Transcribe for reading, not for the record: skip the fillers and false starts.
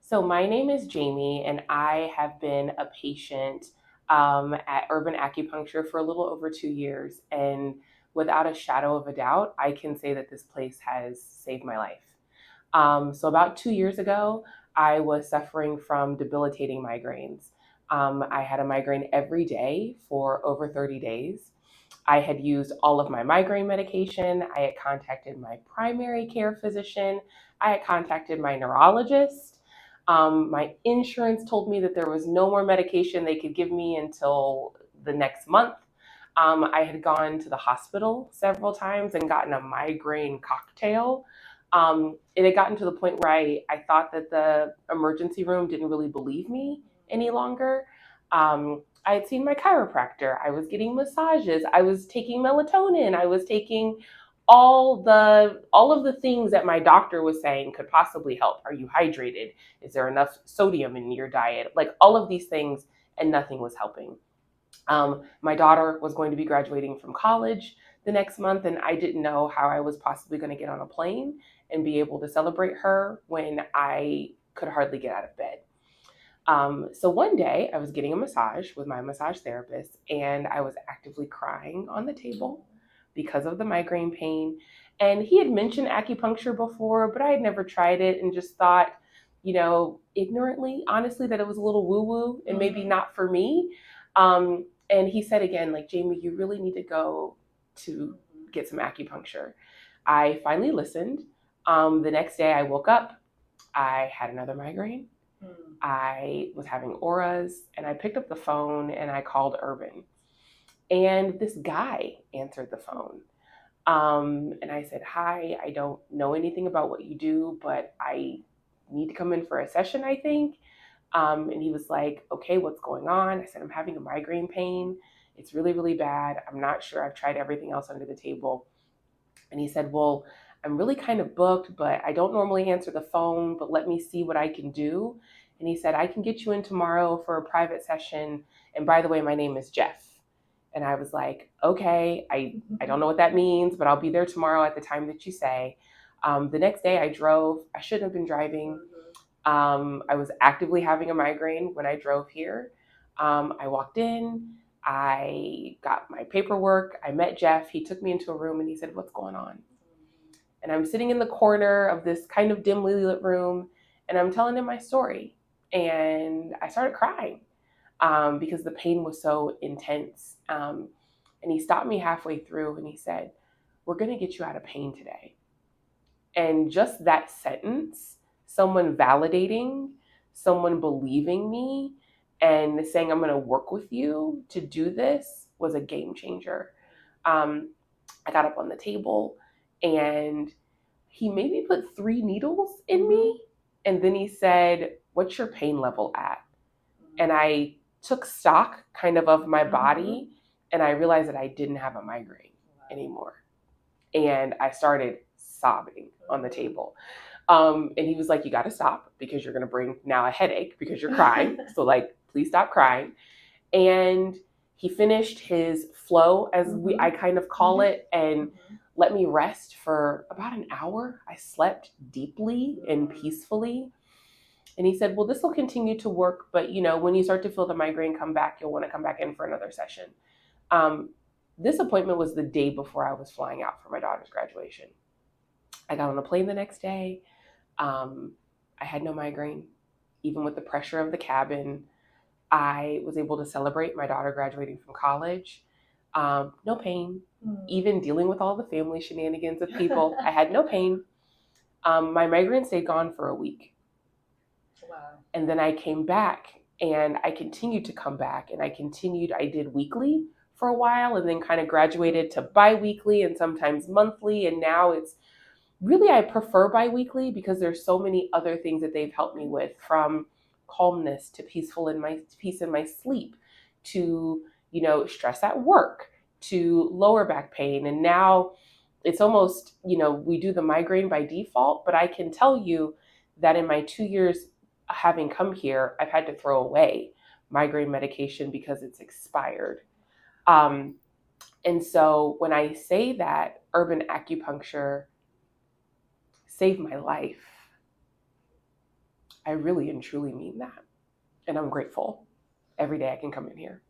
So my name is Jamie, and I have been a patient at Urban Acupuncture for a little over 2 years. And without a shadow of a doubt, I can say that this place has saved my life. So about 2 years ago, I was suffering from debilitating migraines. I had a migraine every day for over 30 days. I had used all of my migraine medication. I had contacted my primary care physician. I had contacted my neurologist. My insurance told me that there was no more medication they could give me until the next month. I had gone to the hospital several times and gotten a migraine cocktail. It had gotten to the point where I thought that the emergency room didn't really believe me any longer. I had seen my chiropractor. I was getting massages. I was taking melatonin. I was taking all of the things that my doctor was saying could possibly help. Are you hydrated? Is there enough sodium in your diet? Like all of these things, and nothing was helping. My daughter was going to be graduating from college the next month, and I didn't know how I was possibly going to get on a plane and be able to celebrate her when I could hardly get out of bed. So one day I was getting a massage with my massage therapist, and I was actively crying on the table because of the migraine pain. And he had mentioned acupuncture before, but I had never tried it and just thought, ignorantly, honestly, that it was a little woo woo and maybe not for me. And he said again, like, Jamie, you really need to go to get some acupuncture. I finally listened. The next day I woke up, I had another migraine. I was having auras, and I picked up the phone and I called Urban. And this guy answered the phone. And I said, "Hi, I don't know anything about what you do, but I need to come in for a session, I think." And he was like, "Okay, what's going on?" I said, "I'm having a migraine pain. It's really, really bad. I'm not sure. I've tried everything else under the table." And he said, "Well, I'm really kind of booked, but I don't normally answer the phone, but let me see what I can do." And he said, "I can get you in tomorrow for a private session. And by the way, my name is Jeff." And I was like, "Okay, I don't know what that means, but I'll be there tomorrow at the time that you say." The next day I drove. I shouldn't have been driving. I was actively having a migraine when I drove here. I walked in, I got my paperwork, I met Jeff. He took me into a room and he said, "What's going on?" And I'm sitting in the corner of this kind of dimly lit room, and I'm telling him my story. And I started crying because the pain was so intense. And he stopped me halfway through and he said, "We're going to get you out of pain today." And just that sentence, someone validating, someone believing me, and saying, "I'm going to work with you to do this," was a game changer. I got up on the table and he made me put 3 needles in me. And then he said, "What's your pain level at?" And I took stock kind of my body, and I realized that I didn't have a migraine anymore. And I started sobbing on the table. And he was like, "You got to stop because you're going to bring now a headache because you're crying. So, like, please stop crying." And he finished his flow, as I kind of call it, and let me rest for about an hour. I slept deeply and peacefully. And he said, "Well, this will continue to work, but when you start to feel the migraine come back, you'll want to come back in for another session." Um, this appointment was the day before I was flying out for my daughter's graduation. I got on a plane the next day. I had no migraine, even with the pressure of the cabin. I was able to celebrate my daughter graduating from college. No pain, even dealing with all the family shenanigans of people. I had no pain. My migraine stayed gone for a week. Wow. And then I came back and I continued to come back and I did weekly for a while and then kind of graduated to bi-weekly and sometimes monthly. And now it's really, I prefer bi-weekly because there's so many other things that they've helped me with, from calmness to peace in my sleep to, stress at work to lower back pain. And now it's almost, we do the migraine by default, but I can tell you that in my 2 years having come here, I've had to throw away migraine medication because it's expired. And so when I say that urban acupuncture saved my life, I really and truly mean that. And I'm grateful every day I can come in here.